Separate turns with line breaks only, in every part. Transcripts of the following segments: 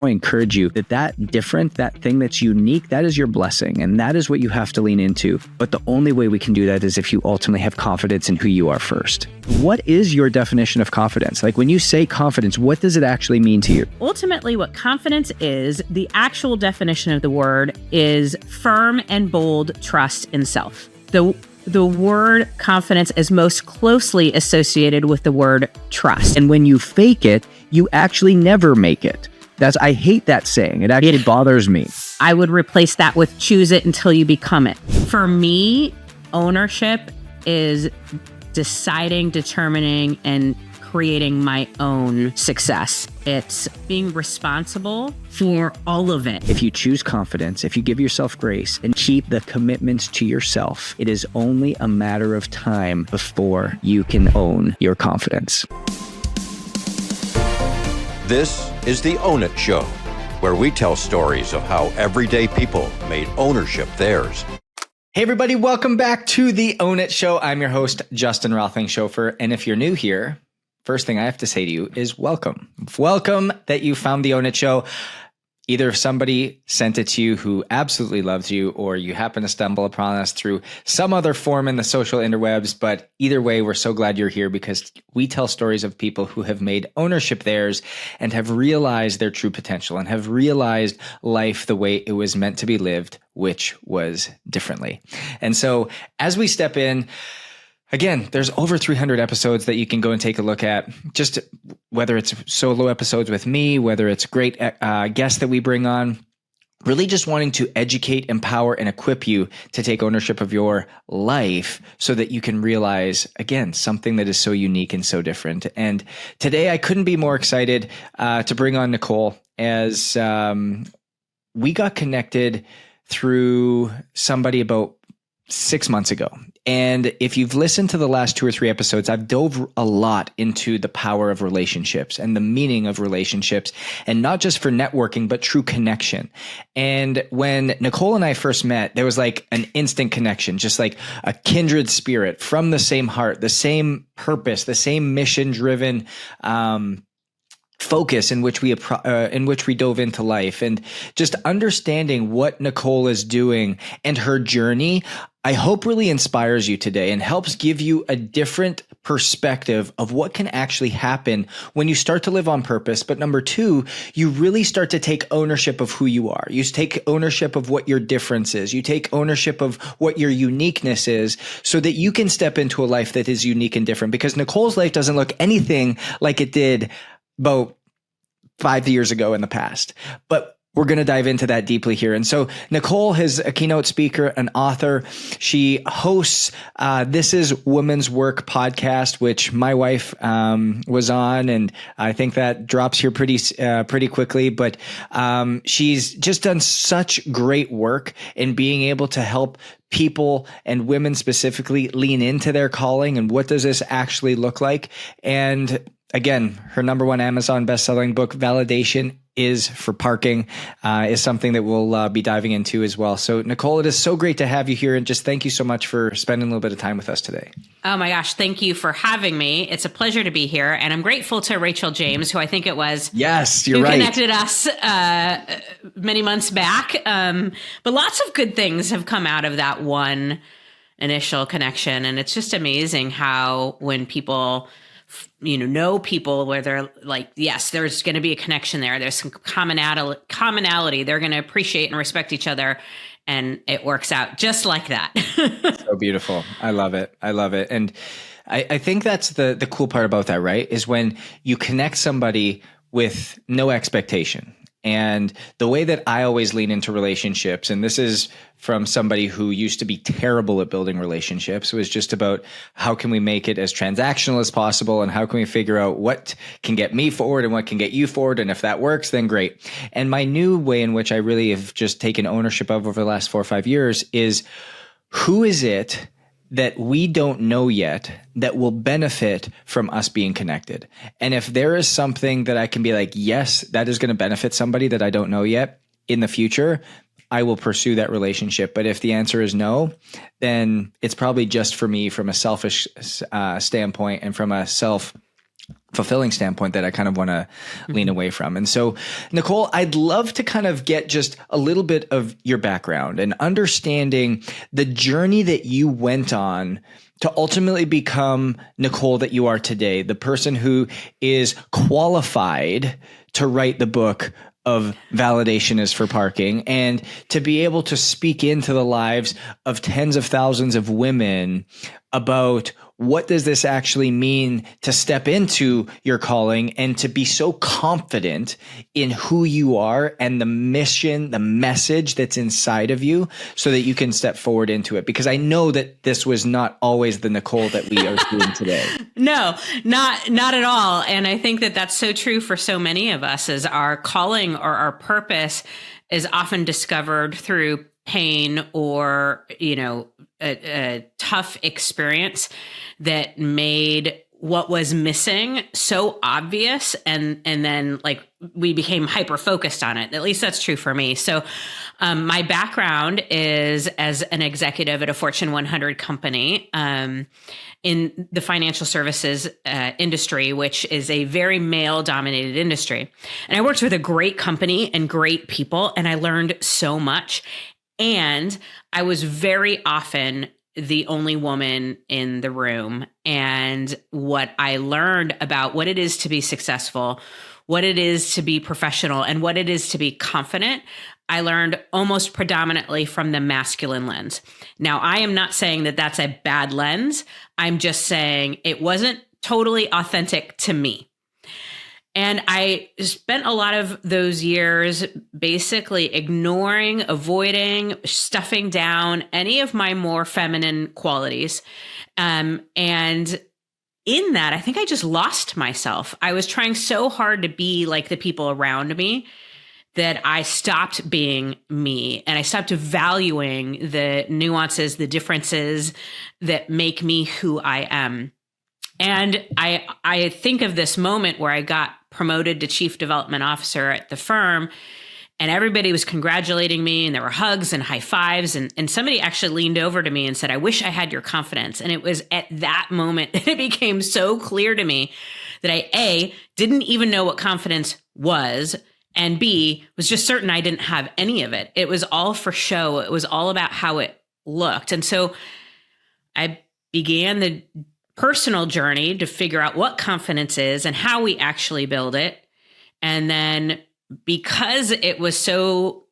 I encourage you that different, that thing that's unique, that is your blessing. And that is what you have to lean into. But the only way we can do that is if you ultimately have confidence in who you are first. What is your definition of confidence? Like when you say confidence, what does it actually mean to you?
Ultimately, what confidence is, the actual definition of the word is firm and bold trust in self. The word confidence is most closely associated with the word trust.
And when you fake it, you actually never make it. I hate that saying. It actually bothers me.
I would replace that with choose it until you become it. For me, ownership is deciding, determining, and creating my own success. It's being responsible for all of it.
If you choose confidence, if you give yourself grace and keep the commitments to yourself, it is only a matter of time before you can own your confidence.
This is the Own It Show, where we tell stories of how everyday people made ownership theirs.
Hey everybody, welcome back to the Own It Show. I'm your host, Justin Rothling-Schofer. And if you're new here, first thing I have to say to you is welcome. Welcome that you found the Own It Show. Either somebody sent it to you who absolutely loves you, or you happen to stumble upon us through some other form in the social interwebs. But either way, we're so glad you're here because we tell stories of people who have made ownership theirs and have realized their true potential and have realized life the way it was meant to be lived, which was differently. And so as we step in, again, there's over 300 episodes that you can go and take a look at, just whether it's solo episodes with me, whether it's great guests that we bring on, really just wanting to educate, empower, and equip you to take ownership of your life so that you can realize, again, something that is so unique and so different. And today I couldn't be more excited to bring on Nicole, as we got connected through somebody about 6 months ago. And if you've listened to the last 2 or 3 episodes, I've dove a lot into the power of relationships and the meaning of relationships, and not just for networking, but true connection. And when Nicole and I first met, there was like an instant connection, just like a kindred spirit from the same heart, the same purpose, the same mission-driven focus in which we dove into life. And just understanding what Nicole is doing and her journey, I hope really inspires you today and helps give you a different perspective of what can actually happen when you start to live on purpose. But number 2, you really start to take ownership of who you are. You take ownership of what your difference is. You take ownership of what your uniqueness is so that you can step into a life that is unique and different. Because Nicole's life doesn't look anything like it did about 5 years ago in the past. But we're going to dive into that deeply here. And so Nicole is a keynote speaker, an author. She hosts This Is Women's Work podcast, which my wife was on, and I think that drops here pretty quickly. But she's just done such great work in being able to help people and women specifically lean into their calling and what does this actually look like. And again, her #1 Amazon bestselling book, Validation is for Parking, is something that we'll be diving into as well. So Nicole, it is so great to have you here, and just thank you so much for spending a little bit of time with us today.
Oh my gosh, thank you for having me. It's a pleasure to be here, and I'm grateful to Rachel James, who I think it was,
yes, you're
who
right,
connected us many months back. But lots of good things have come out of that one initial connection, and it's just amazing how when people know people where they're like, yes, there's going to be a connection there. There's some commonality. They're going to appreciate and respect each other. And it works out just like that.
So beautiful. I love it. I love it. And I think that's the cool part about that, right? Is when you connect somebody with no expectation. And the way that I always lean into relationships, and this is from somebody who used to be terrible at building relationships, was just about how can we make it as transactional as possible, and how can we figure out what can get me forward and what can get you forward. And if that works, then great. And my new way in which I really have just taken ownership of over the last 4 or 5 years is, who is it that we don't know yet that will benefit from us being connected? And if there is something that I can be like, yes, that is going to benefit somebody that I don't know yet in the future, I will pursue that relationship. But if the answer is no, then it's probably just for me from a selfish standpoint and from a self fulfilling standpoint that I kind of want to lean away from. And so, Nicole, I'd love to kind of get just a little bit of your background and understanding the journey that you went on to ultimately become Nicole that you are today, the person who is qualified to write the book of Validation is for Parking, and to be able to speak into the lives of tens of thousands of women about what does this actually mean to step into your calling and to be so confident in who you are and the mission, the message that's inside of you so that you can step forward into it. Because I know that this was not always the Nicole that we are seeing today.
No, not at all. And I think that that's so true for so many of us, is our calling or our purpose is often discovered through pain or, a tough experience that made what was missing so obvious. And then like we became hyper focused on it. At least that's true for me. So my background is as an executive at a Fortune 100 company in the financial services industry, which is a very male dominated industry. And I worked with a great company and great people, and I learned so much. And I was very often the only woman in the room. And what I learned about what it is to be successful, what it is to be professional, and what it is to be confident, I learned almost predominantly from the masculine lens. Now, I am not saying that that's a bad lens. I'm just saying it wasn't totally authentic to me. And I spent a lot of those years basically ignoring, avoiding, stuffing down any of my more feminine qualities. And in that, I think I just lost myself. I was trying so hard to be like the people around me that I stopped being me, and I stopped valuing the nuances, the differences that make me who I am. And I think of this moment where I got promoted to chief development officer at the firm, and everybody was congratulating me, and there were hugs and high fives. And somebody actually leaned over to me and said, "I wish I had your confidence." And it was at that moment that it became so clear to me that I, didn't even know what confidence was, and B, was just certain I didn't have any of it. It was all for show. It was all about how it looked. And so I began the personal journey to figure out what confidence is and how we actually build it. And then because it was so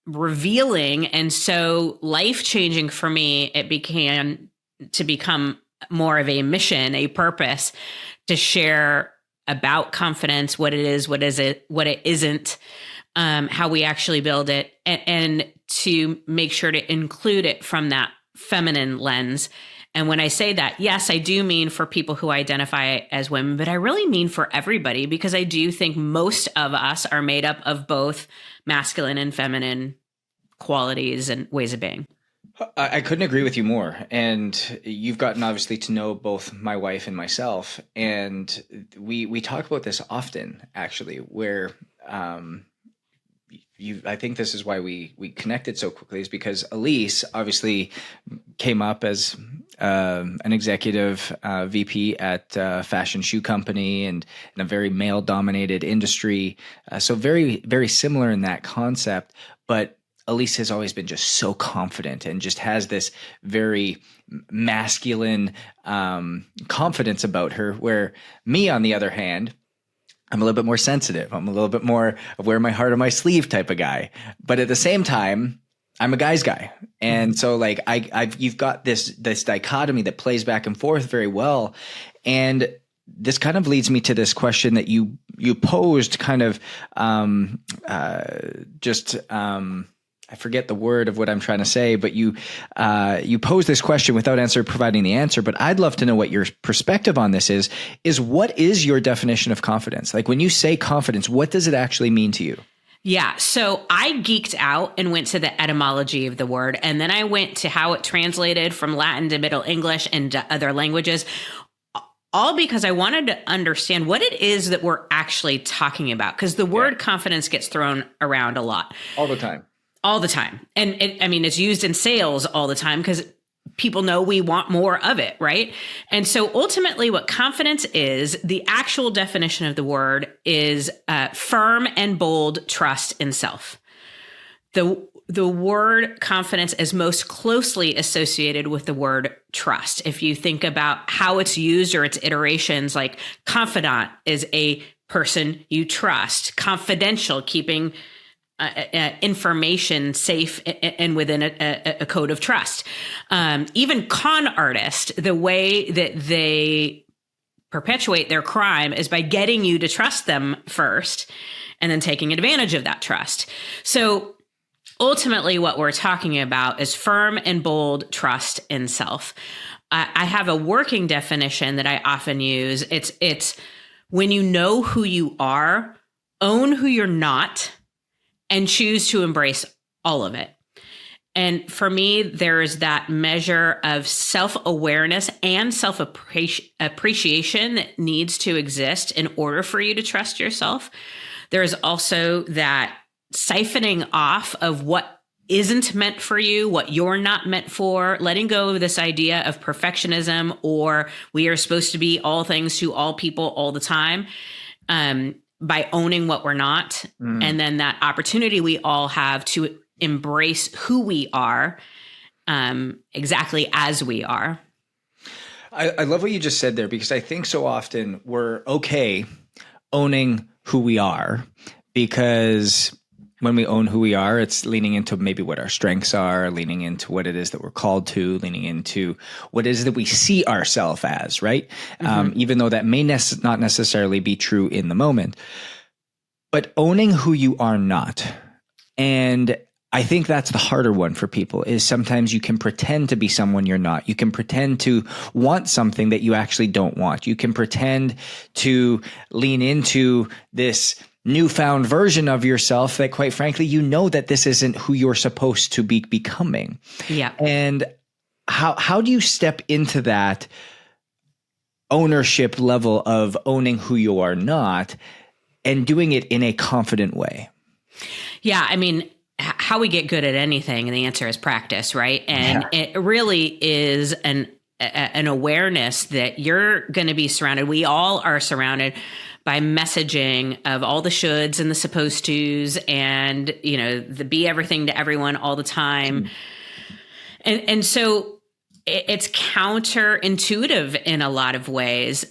revealing and so life-changing for me, it began to become more of a mission, a purpose to share about confidence, what it is, what it isn't, how we actually build it, and to make sure to include it from that feminine lens. And when I say that, yes, I do mean for people who identify as women, but I really mean for everybody, because I do think most of us are made up of both masculine and feminine qualities and ways of being.
I couldn't agree with you more. And you've gotten obviously to know both my wife and myself. And we talk about this often, actually, where I think this is why we connected so quickly, is because Elise obviously came up as an executive VP at a fashion shoe company and in a very male dominated industry. So very, very similar in that concept. But Elise has always been just so confident and just has this very masculine confidence about her, where me, on the other hand, I'm a little bit more sensitive. I'm a little bit more of wear my heart on my sleeve type of guy. But at the same time, I'm a guy's guy. And so like you've got this dichotomy that plays back and forth very well. And this kind of leads me to this question that you posed kind of I forget the word of what I'm trying to say, but you pose this question without providing the answer. But I'd love to know what your perspective on this is what is your definition of confidence? Like when you say confidence, what does it actually mean to you?
Yeah. So I geeked out and went to the etymology of the word. And then I went to how it translated from Latin to Middle English and to other languages, all because I wanted to understand what it is that we're actually talking about. Because the word confidence gets thrown around a lot.
All the time.
All the time. And it's used in sales all the time because people know we want more of it, right? And so ultimately what confidence is, the actual definition of the word is firm and bold trust in self. The word confidence is most closely associated with the word trust. If you think about how it's used or its iterations, like confidant is a person you trust, confidential, keeping information safe and within a code of trust. Even con artist, the way that they perpetuate their crime is by getting you to trust them first and then taking advantage of that trust. So ultimately, what we're talking about is firm and bold trust in self. I have a working definition that I often use. It's when you know who you are, own who you're not, and choose to embrace all of it. And for me, there's that measure of self-awareness and self-appreciation that needs to exist in order for you to trust yourself. There's also that siphoning off of what isn't meant for you, what you're not meant for, letting go of this idea of perfectionism or we are supposed to be all things to all people all the time, by owning what we're not. And then that opportunity we all have to embrace who we are, exactly as we are.
I love what you just said there, because I think so often we're okay owning who we are, because when we own who we are, it's leaning into maybe what our strengths are, leaning into what it is that we're called to, leaning into what it is that we see ourselves as, right? Even though that may not necessarily be true in the moment. But owning who you are not. And I think that's the harder one for people, is sometimes you can pretend to be someone you're not. You can pretend to want something that you actually don't want. You can pretend to lean into this newfound version of yourself that, quite frankly, you know that this isn't who you're supposed to be becoming.
Yeah.
And how do you step into that ownership level of owning who you are not and doing it in a confident way?
Yeah. I mean, how we get good at anything, and the answer is practice, right? And it really is an awareness that you're going to be surrounded. We all are surrounded by messaging of all the shoulds and the supposed tos, and, you know, the be everything to everyone all the time. And so it's counterintuitive in a lot of ways.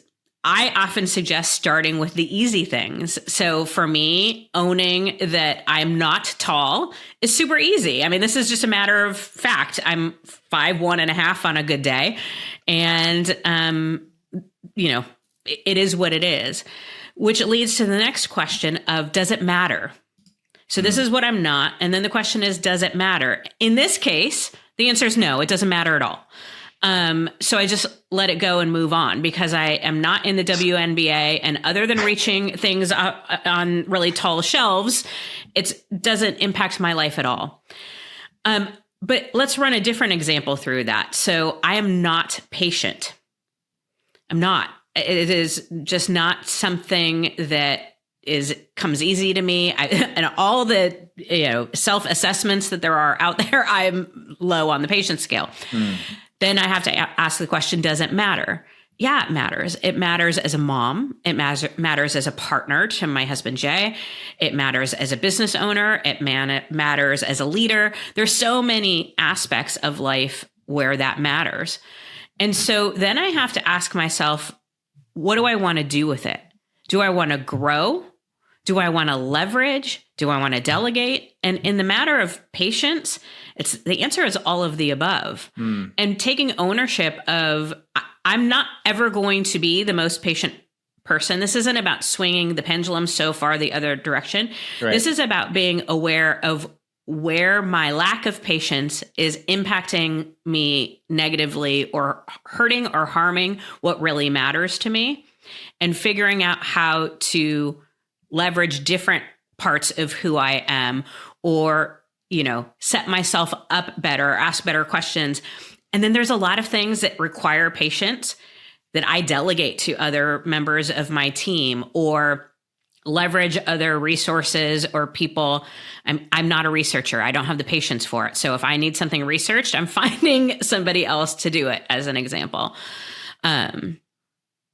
I often suggest starting with the easy things. So for me, owning that I'm not tall is super easy. I mean, this is just a matter of fact. I'm 5'1.5" on a good day. And, you know, it is what it is. Which leads to the next question of, does it matter? So this is what I'm not. And then the question is, does it matter? In this case, the answer is no, it doesn't matter at all. So I just let it go and move on, because I am not in the WNBA, and other than reaching things on really tall shelves, it doesn't impact my life at all. But let's run a different example through that. So I am not patient. I'm not. It is just not something that comes easy to me. And all the, you know, self-assessments that there are out there, I'm low on the patience scale. Then I have to ask the question, does it matter? Yeah, it matters. It matters as a mom. It matters as a partner to my husband, Jay. It matters as a business owner. It matters as a leader. There's so many aspects of life where that matters. And so then I have to ask myself, what do I want to do with it? Do I want to grow? Do I want to leverage? Do I want to delegate? And in the matter of patience, the answer is all of the above. And taking ownership of, I'm not ever going to be the most patient person. This isn't about swinging the pendulum so far the other direction. Right. This is about being aware of where my lack of patience is impacting me negatively or hurting or harming what really matters to me, and figuring out how to leverage different parts of who I am, or, you know, set myself up better, ask better questions. And then there's a lot of things that require patience that I delegate to other members of my team, or leverage other resources or people. I'm not a researcher. I don't have the patience for it. So if I need something researched, I'm finding somebody else to do it, as an example.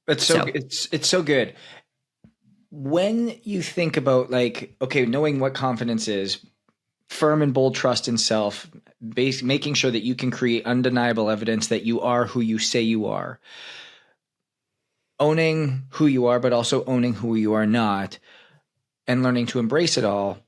It's so good. When you think about like, okay, knowing what confidence is, firm and bold trust in self, making sure that you can create undeniable evidence that you are who you say you are, owning who you are, but also owning who you are not, and learning to embrace it all.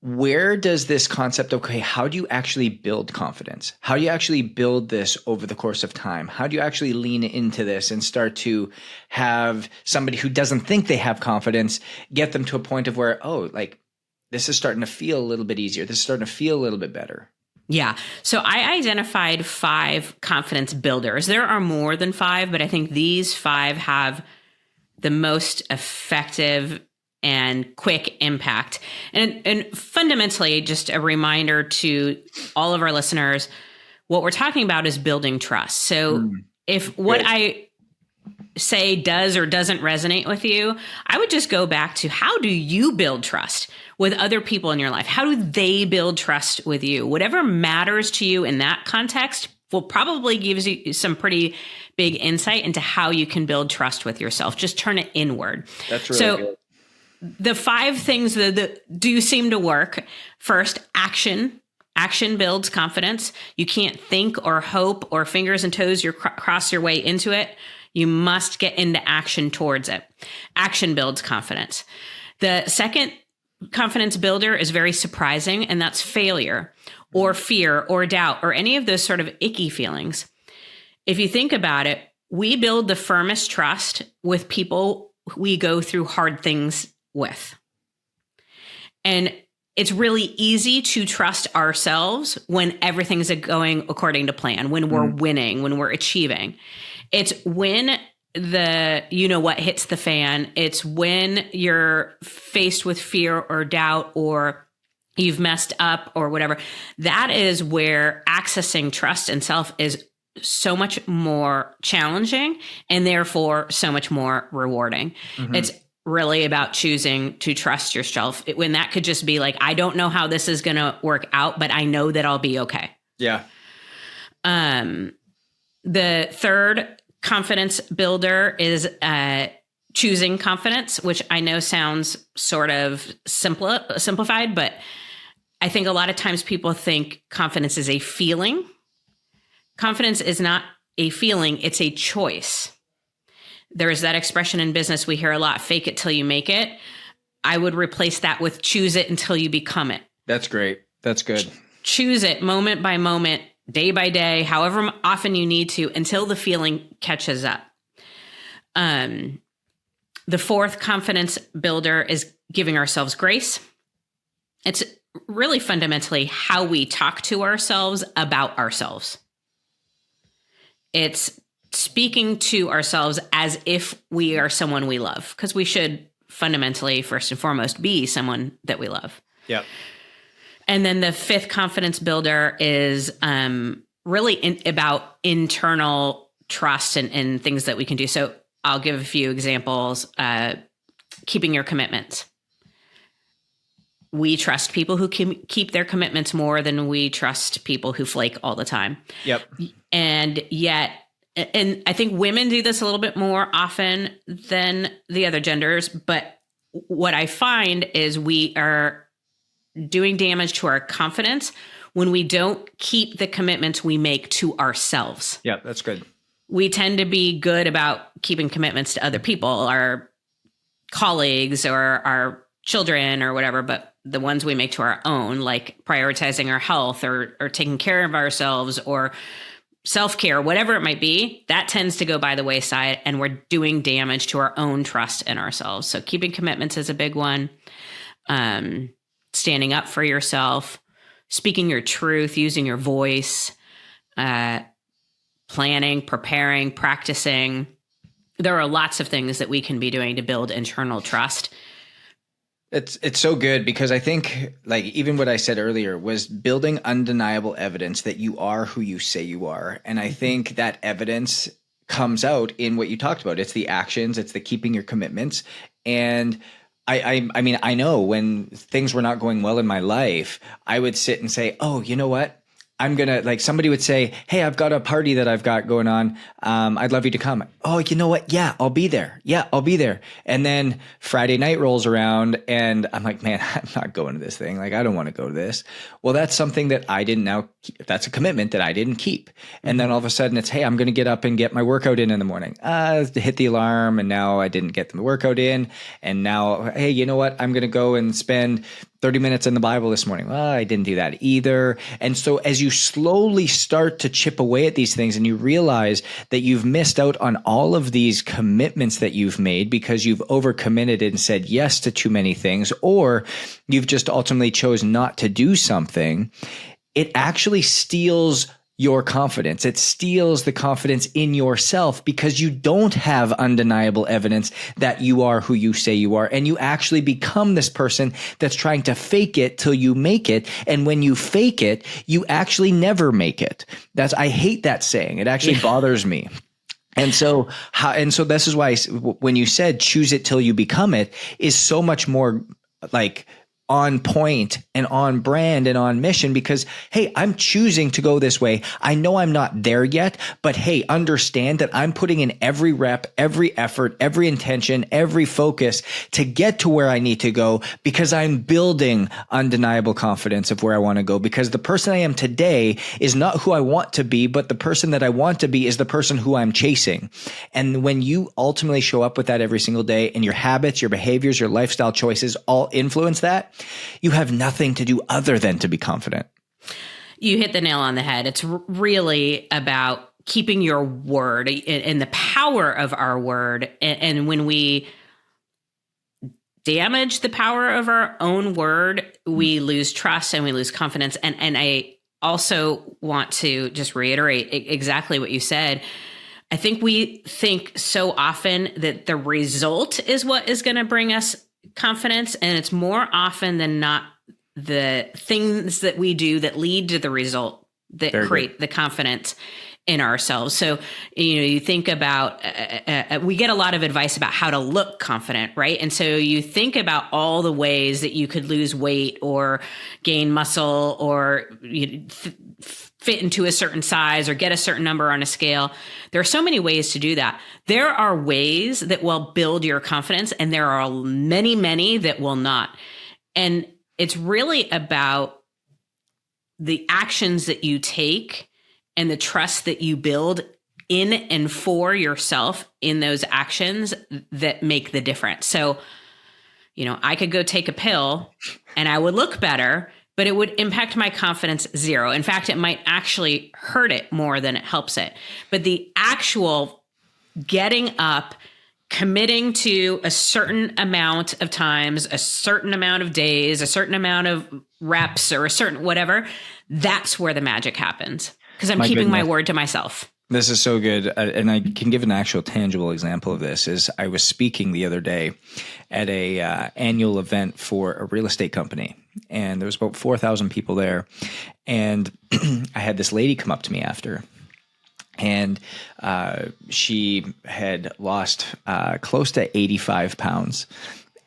Where does this concept of, okay, how do you actually build confidence? How do you actually build this over the course of time? How do you actually lean into this and start to have somebody who doesn't think they have confidence, get them to a point of where, oh, like this is starting to feel a little bit easier. This is starting to feel a little bit better.
Yeah. So I identified 5 confidence builders. There are more than 5, but I think these 5 have the most effective and quick impact. And fundamentally, just a reminder to all of our listeners, what we're talking about is building trust. So if what I say does or doesn't resonate with you, I would just go back to, how do you build trust with other people in your life? How do they build trust with you? Whatever matters to you in that context will probably give you some pretty big insight into how you can build trust with yourself. Just turn it inward.
That's really good.
The 5 things that do seem to work. First, action. Action builds confidence. You can't think or hope or fingers and toes cross your way into it. You must get into action towards it. Action builds confidence. The second confidence builder is very surprising, and that's failure or fear or doubt or any of those sort of icky feelings. If you think about it, we build the firmest trust with people we go through hard things with. And it's really easy to trust ourselves when everything's going according to plan, when we're winning, when we're achieving. It's when the what hits the fan. It's when you're faced with fear or doubt or you've messed up or whatever. That is where accessing trust and self is so much more challenging and therefore so much more rewarding. It's really about choosing to trust yourself, when that could just be like, I don't know how this is going to work out, but I know that I'll be okay.
Yeah.
The third confidence builder is choosing confidence, which I know sounds sort of simplified, but I think a lot of times people think confidence is a feeling. Confidence is not a feeling, it's a choice. There is that expression in business we hear a lot, fake it till you make it. I would replace that with choose it until you become it.
That's great. That's good.
Choose it moment by moment, day by day, however often you need to, until the feeling catches up. The fourth confidence builder is giving ourselves grace. It's really fundamentally how we talk to ourselves about ourselves. It's speaking to ourselves as if we are someone we love, because we should fundamentally, first and foremost, be someone that we love.
Yep.
And then the fifth confidence builder is really about internal trust and things that we can do. So I'll give a few examples. Keeping your commitments. We trust people who can keep their commitments more than we trust people who flake all the time.
Yep.
And yet, and I think women do this a little bit more often than the other genders, but what I find is we are doing damage to our confidence when we don't keep the commitments we make to ourselves.
Yeah, that's good.
We tend to be good about keeping commitments to other people, our colleagues or our children or whatever, but the ones we make to our own, like prioritizing our health or taking care of ourselves or self-care, whatever it might be, that tends to go by the wayside and we're doing damage to our own trust in ourselves. So keeping commitments is a big one. Standing up for yourself, speaking your truth, using your voice, planning, preparing, practicing. There are lots of things that we can be doing to build internal trust.
It's so good because I think, like, even what I said earlier was building undeniable evidence that you are who you say you are. And I think that evidence comes out in what you talked about. It's the actions, it's the keeping your commitments. And I mean, I know when things were not going well in my life, I would sit and say, oh, you know what? I'm going to, like, somebody would say, hey, I've got a party that I've got going on. I'd love you to come. Oh, you know what? Yeah, I'll be there. Yeah, I'll be there. And then Friday night rolls around and I'm like, man, I'm not going to this thing. Like, I don't want to go to this. Well, that's something that I didn't now, that's a commitment that I didn't keep. And then all of a sudden it's, hey, I'm going to get up and get my workout in the morning. Hit the alarm. And now I didn't get the workout in. And now, hey, you know what? I'm going to go and spend 30 minutes in the Bible this morning. Well, I didn't do that either. And so as you slowly start to chip away at these things and you realize that you've missed out on all of these commitments that you've made because you've overcommitted and said yes to too many things, or you've just ultimately chose not to do something, it actually steals your confidence. It steals the confidence in yourself because you don't have undeniable evidence that you are who you say you are. And you actually become this person that's trying to fake it till you make it. And when you fake it, you actually never make it. I hate that saying. It actually bothers me. And so this is why when you said choose it till you become it is so much more like on point and on brand and on mission because, hey, I'm choosing to go this way. I know I'm not there yet, but hey, understand that I'm putting in every rep, every effort, every intention, every focus to get to where I need to go because I'm building undeniable confidence of where I want to go because the person I am today is not who I want to be, but the person that I want to be is the person who I'm chasing. And when you ultimately show up with that every single day and your habits, your behaviors, your lifestyle choices all influence that, you have nothing to do other than to be confident.
You hit the nail on the head. It's really about keeping your word and the power of our word. And when we damage the power of our own word, we lose trust and we lose confidence. And I also want to just reiterate exactly what you said. I think we think so often that the result is what is going to bring us confidence, and it's more often than not the things that we do that lead to the result that create the confidence in ourselves. So, you think about, we get a lot of advice about how to look confident, right? And so you think about all the ways that you could lose weight or gain muscle or fit into a certain size or get a certain number on a scale. There are so many ways to do that. There are ways that will build your confidence, and there are many, many that will not. And it's really about the actions that you take and the trust that you build in and for yourself in those actions that make the difference. So, I could go take a pill and I would look better, but it would impact my confidence zero. In fact, it might actually hurt it more than it helps it. But the actual getting up, committing to a certain amount of times, a certain amount of days, a certain amount of reps, or a certain whatever, that's where the magic happens. Because I'm keeping my word to myself.
This is so good. And I can give an actual tangible example of this. Is I was speaking the other day at a annual event for a real estate company. And there was about 4,000 people there. And I had this lady come up to me after. And she had lost close to 85 pounds.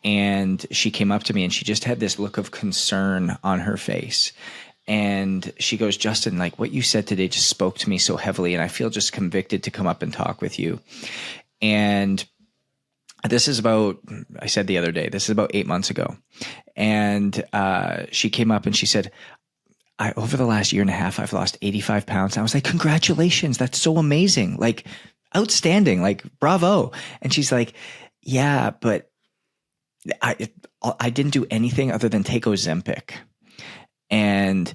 And she came up to me and she just had this look of concern on her face. And she goes, Justin, like what you said today just spoke to me so heavily. And I feel just convicted to come up and talk with you. And this is about, I said the other day, this is about 8 months ago. And she came up and she said, over the last year and a half, I've lost 85 pounds. And I was like, congratulations. That's so amazing. Like outstanding. Like bravo. And she's like, yeah, but I didn't do anything other than take Ozempic. And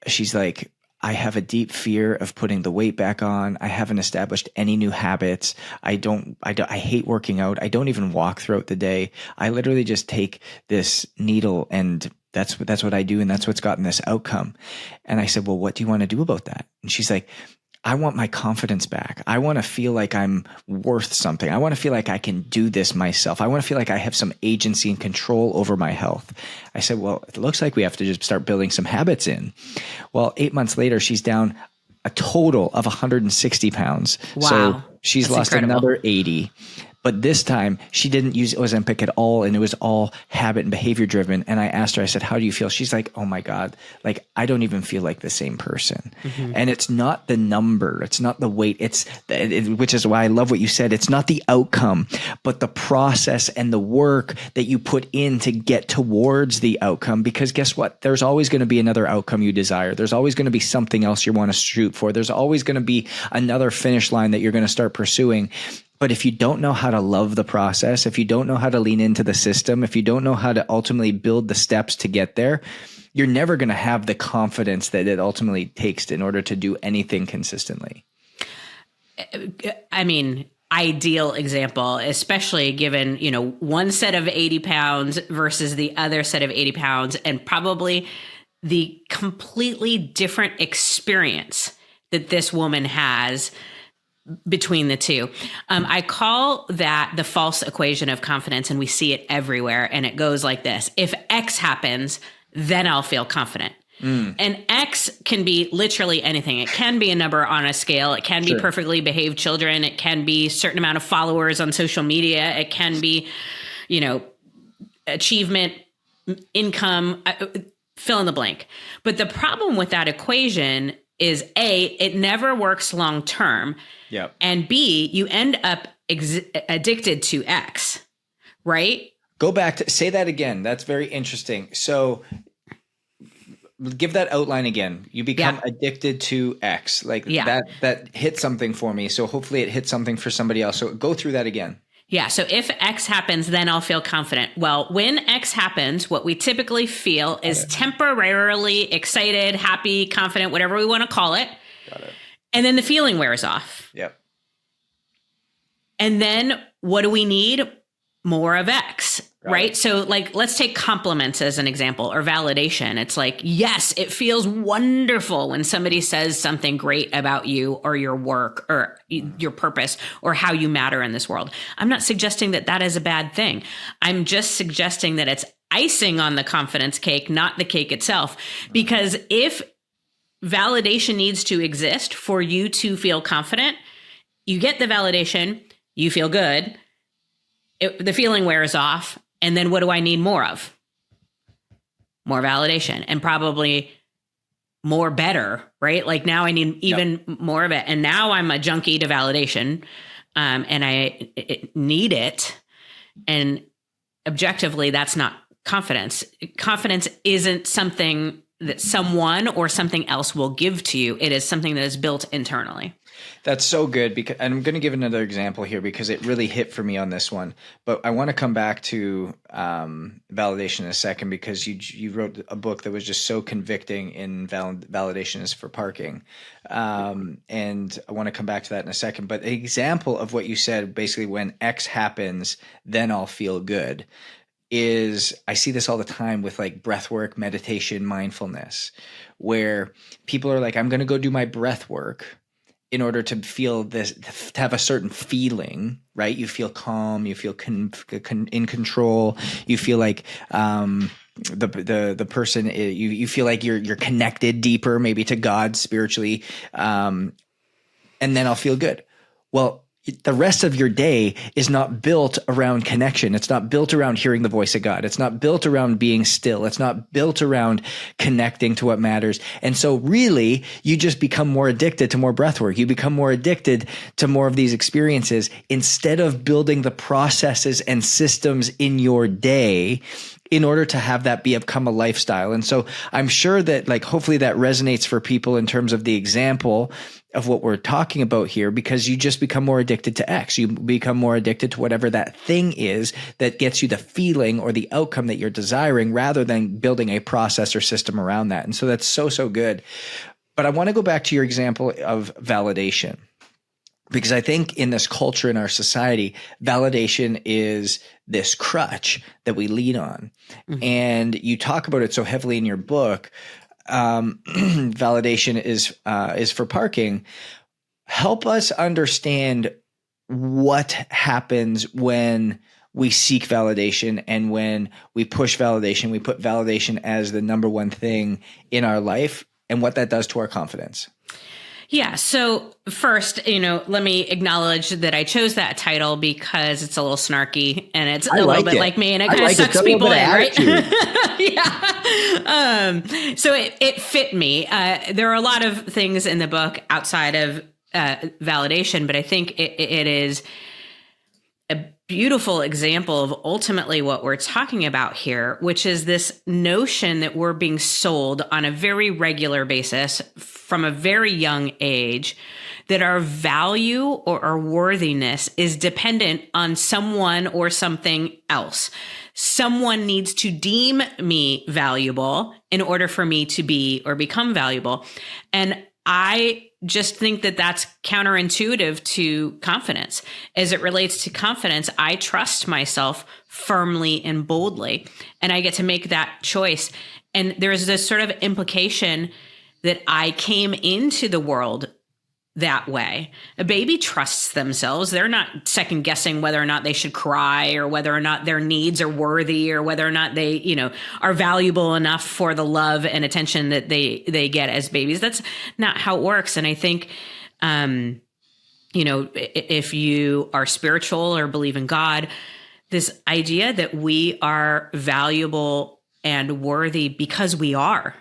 she's like, I have a deep fear of putting the weight back on. I haven't established any new habits. I hate working out. I don't even walk throughout the day. I literally just take this needle and that's what I do. And that's what's gotten this outcome. And I said, well, what do you want to do about that? And she's like, I want my confidence back. I want to feel like I'm worth something. I want to feel like I can do this myself. I want to feel like I have some agency and control over my health. I said, well, it looks like we have to just start building some habits in. Well, 8 months later, she's down a total of 160 pounds.
Wow.
So she's lost
incredible.
Another 80. But this time she didn't use Ozempic at all. And it was all habit and behavior driven. And I asked her, I said, how do you feel? She's like, oh my God, like I don't even feel like the same person. And it's not the number. It's not the weight. Which is why I love what you said. It's not the outcome, but the process and the work that you put in to get towards the outcome. Because guess what? There's always going to be another outcome you desire. There's always going to be something else you want to shoot for. There's always going to be another finish line that you're going to start pursuing. But if you don't know how to love the process, if you don't know how to lean into the system, if you don't know how to ultimately build the steps to get there, you're never going to have the confidence that it ultimately takes in order to do anything consistently.
I mean, ideal example, especially given, one set of 80 pounds versus the other set of 80 pounds, and probably the completely different experience that this woman has between the two. I call that the false equation of confidence, and we see it everywhere. And it goes like this: if X happens, then I'll feel confident. And X can be literally anything. It can be a number on a scale. It can be perfectly behaved children. It can be a certain amount of followers on social media. It can be, achievement, income, fill in the blank. But the problem with that equation is A, it never works long term.
Yep.
And B, you end up addicted to X, right?
Go back to say that again. That's very interesting. So give that outline again. You become addicted to X. That hit something for me. So hopefully it hit something for somebody else. So go through that again.
Yeah. So if X happens, then I'll feel confident. Well, when X happens, what we typically feel is temporarily excited, happy, confident, whatever we want to call it.
Got it.
And then the feeling wears off.
Yep.
And then what do we need? More of X, right? So let's take compliments as an example, or validation. It's like, yes, it feels wonderful when somebody says something great about you or your work or your purpose or how you matter in this world. I'm not suggesting that that is a bad thing. I'm just suggesting that it's icing on the confidence cake, not the cake itself. Because if validation needs to exist for you to feel confident, you get the validation, you feel good, the feeling wears off. And then what do I need more of? More validation, and probably more better, right? Like now I need even more of it. And now I'm a junkie to validation, and I need it. And objectively, that's not confidence. Confidence isn't something that someone or something else will give to you. It is something that is built internally.
That's so good, because, and I'm going to give another example here because it really hit for me on this one. But I want to come back to validation in a second, because you wrote a book that was just so convicting in validation is for parking. And I want to come back to that in a second. But an example of what you said, basically when X happens, then I'll feel good, is I see this all the time with like breath work, meditation, mindfulness, where people are like, I'm going to go do my breath work in order to feel this, to have a certain feeling, right? You feel calm, you feel in control, you feel like the person, you feel like you're connected deeper, maybe to God spiritually, and then I'll feel good. Well, the rest of your day is not built around connection. It's not built around hearing the voice of God. It's not built around being still. It's not built around connecting to what matters. And so really, you just become more addicted to more breath work. You become more addicted to more of these experiences instead of building the processes and systems in your day in order to have that become a lifestyle. And so I'm sure that hopefully that resonates for people in terms of the example of what we're talking about here, because you just become more addicted to X. You become more addicted to whatever that thing is that gets you the feeling or the outcome that you're desiring, rather than building a process or system around that. And so that's so good. But I want to go back to your example of validation, because I think in this culture, in our society, validation is this crutch that we lean on. Mm-hmm. And you talk about it so heavily in your book. Validation is for parking. Help us understand what happens when we seek validation, and when we push validation, we put validation as the number one thing in our life, and what that does to our confidence.
Yeah. So first, let me acknowledge that I chose that title because it's a little snarky and it's a little bit like me, and it kind of sucks people in, right? Yeah. So it fit me. There are a lot of things in the book outside of validation, but I think it is a beautiful example of ultimately what we're talking about here, which is this notion that we're being sold on a very regular basis from a very young age, that our value or our worthiness is dependent on someone or something else. Someone needs to deem me valuable in order for me to be or become valuable. And I just think that that's counterintuitive to confidence. As it relates to confidence, I trust myself firmly and boldly, and I get to make that choice. And there's this sort of implication that I came into the world that way. A baby trusts themselves. They're not second guessing whether or not they should cry, or whether or not their needs are worthy, or whether or not they, are valuable enough for the love and attention that they get as babies. That's not how it works. And I think, if you are spiritual or believe in God, this idea that we are valuable and worthy because we are.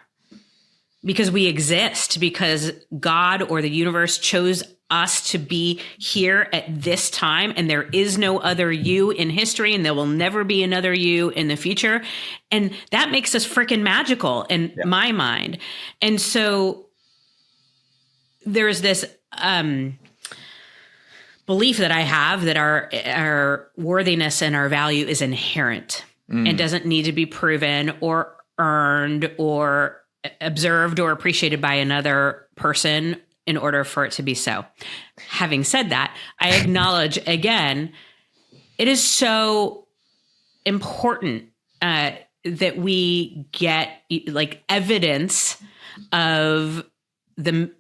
Because we exist, because God or the universe chose us to be here at this time, and there is no other you in history, and there will never be another you in the future. And that makes us freaking magical in my mind. And so there's this belief that I have that our worthiness and our value is inherent and doesn't need to be proven or earned or observed or appreciated by another person in order for it to be so. Having said that, I acknowledge again, it is so important that we get like evidence of the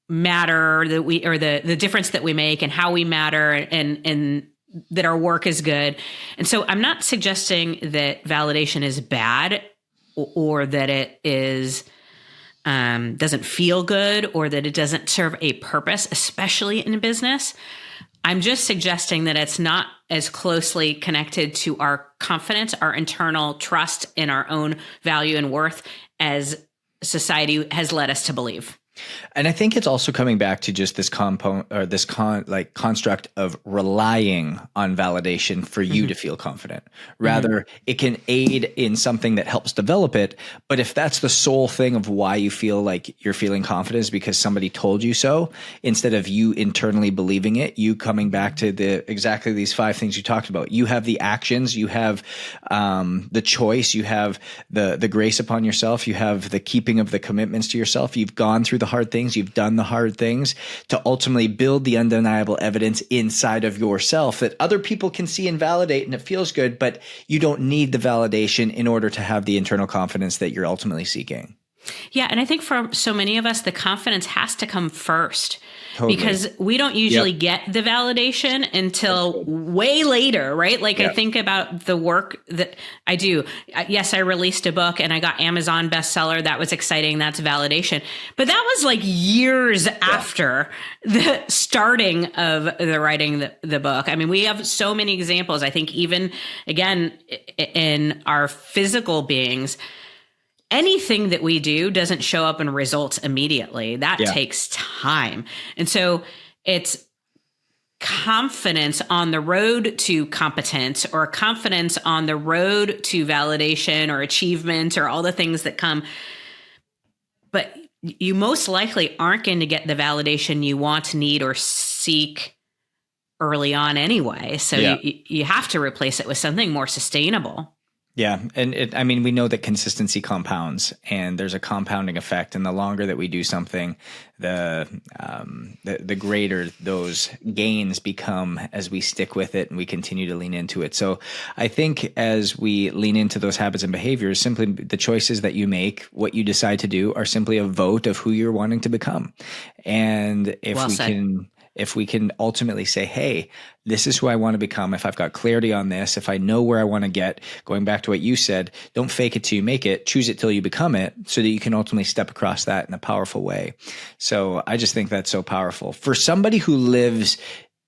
matter that we, or the difference that we make and how we matter, and that our work is good. And so I'm not suggesting that validation is bad, or that it is doesn't feel good, or that it doesn't serve a purpose, especially in business. I'm just suggesting that it's not as closely connected to our confidence, our internal trust in our own value and worth as society has led us to believe.
And I think it's also coming back to just this construct of relying on validation for you to feel confident. Rather, it can aid in something that helps develop it. But if that's the sole thing of why you feel like you're feeling confident is because somebody told you so, instead of you internally believing it, you coming back to exactly these 5 things you talked about. You have the actions, you have the choice, you have the grace upon yourself, you have the keeping of the commitments to yourself. You've gone through the hard things, you've done the hard things to ultimately build the undeniable evidence inside of yourself that other people can see and validate, and it feels good, but you don't need the validation in order to have the internal confidence that you're ultimately seeking.
Yeah. And I think for so many of us, the confidence has to come first.
Totally.
Because we don't usually get the validation until way later, right? Like I think about the work that I do. Yes, I released a book and I got Amazon bestseller. That was exciting. That's validation. But that was like years after the starting of the writing the book. I mean, we have so many examples. I think even, again, in our physical beings, anything that we do doesn't show up in results immediately. That takes time. And so it's confidence on the road to competence, or confidence on the road to validation or achievement, or all the things that come. But you most likely aren't going to get the validation you want, need, or seek early on anyway. So you have to replace it with something more sustainable.
Yeah. And we know that consistency compounds, and there's a compounding effect. And the longer that we do something, the greater those gains become as we stick with it and we continue to lean into it. So I think as we lean into those habits and behaviors, simply the choices that you make, what you decide to do, are simply a vote of who you're wanting to become. And if if we can ultimately say, hey, this is who I want to become. If I've got clarity on this, if I know where I want to get, going back to what you said, don't fake it till you make it, choose it till you become it, so that you can ultimately step across that in a powerful way. So I just think that's so powerful. For somebody who lives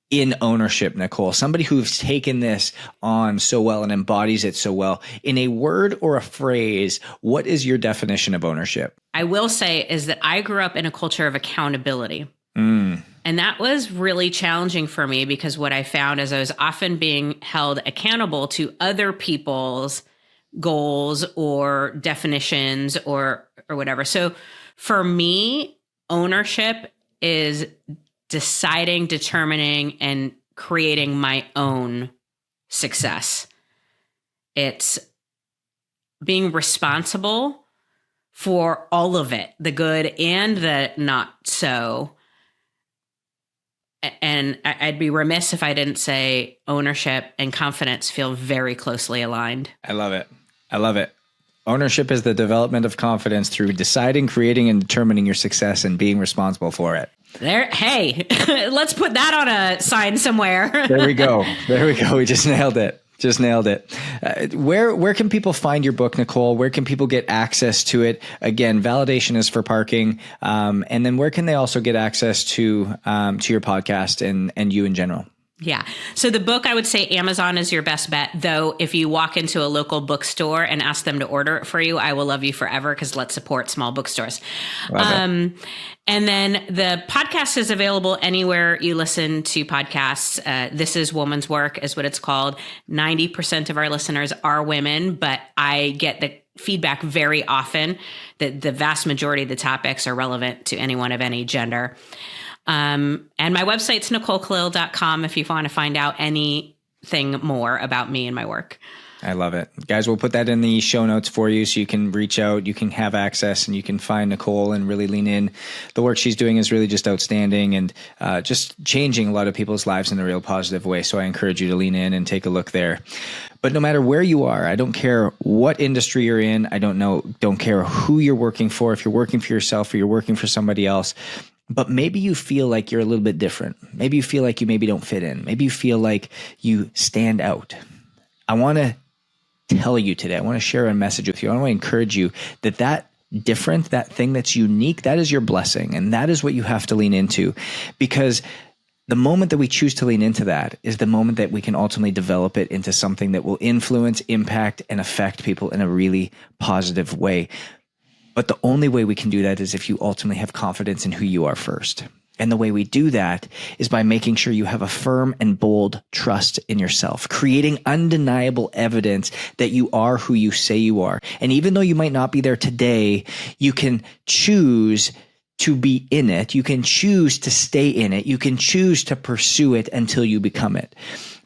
in ownership, Nicole, somebody who's taken this on so well and embodies it so well, in a word or a phrase, what is your definition of ownership?
I will say is that I grew up in a culture of accountability. And that was really challenging for me, because what I found is I was often being held accountable to other people's goals or definitions or whatever. So for me, ownership is deciding, determining, and creating my own success. It's being responsible for all of it, the good and the not so. And I'd be remiss if I didn't say ownership and confidence feel very closely aligned.
I love it. I love it. Ownership is the development of confidence through deciding, creating, and determining your success and being responsible for it.
There, hey, let's put that on a sign somewhere.
There we go. There we go. We just nailed it. Just nailed it. Where can people find your book, Nicole? Where can people get access to it? Again, validation is for parking. And then where can they also get access to your podcast and you in general?
Yeah. So the book, I would say Amazon is your best bet. Though, if you walk into a local bookstore and ask them to order it for you, I will love you forever, because let's support small bookstores. And then the podcast is available anywhere you listen to podcasts. This is Woman's Work is what it's called. 90% of our listeners are women, but I get the feedback very often that the vast majority of the topics are relevant to anyone of any gender. And my website's NicoleKalil.com if you want to find out anything more about me and my work.
I love it. Guys, we'll put that in the show notes for you so you can reach out, you can have access, and you can find Nicole and really lean in. The work she's doing is really just outstanding and just changing a lot of people's lives in a real positive way. So I encourage you to lean in and take a look there. But no matter where you are, I don't care what industry you're in. I don't care who you're working for, if you're working for yourself or you're working for somebody else. But maybe you feel like you're a little bit different. Maybe you feel like you maybe don't fit in. Maybe you feel like you stand out. I want to tell you today, I want to share a message with you. I want to encourage you that different, that thing that's unique, that is your blessing. And that is what you have to lean into, because the moment that we choose to lean into that is the moment that we can ultimately develop it into something that will influence, impact, and affect people in a really positive way. But the only way we can do that is if you ultimately have confidence in who you are first. And the way we do that is by making sure you have a firm and bold trust in yourself, creating undeniable evidence that you are who you say you are. And even though you might not be there today, you can choose to be in it. You can choose to stay in it. You can choose to pursue it until you become it.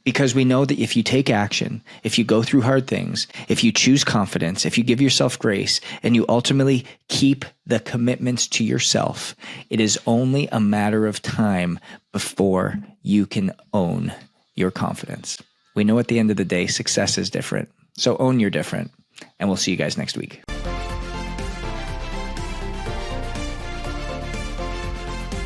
Because we know that if you take action, if you go through hard things, if you choose confidence, if you give yourself grace, and you ultimately keep the commitments to yourself, it is only a matter of time before you can own your confidence. We know at the end of the day, success is different. So own your different, and we'll see you guys next week.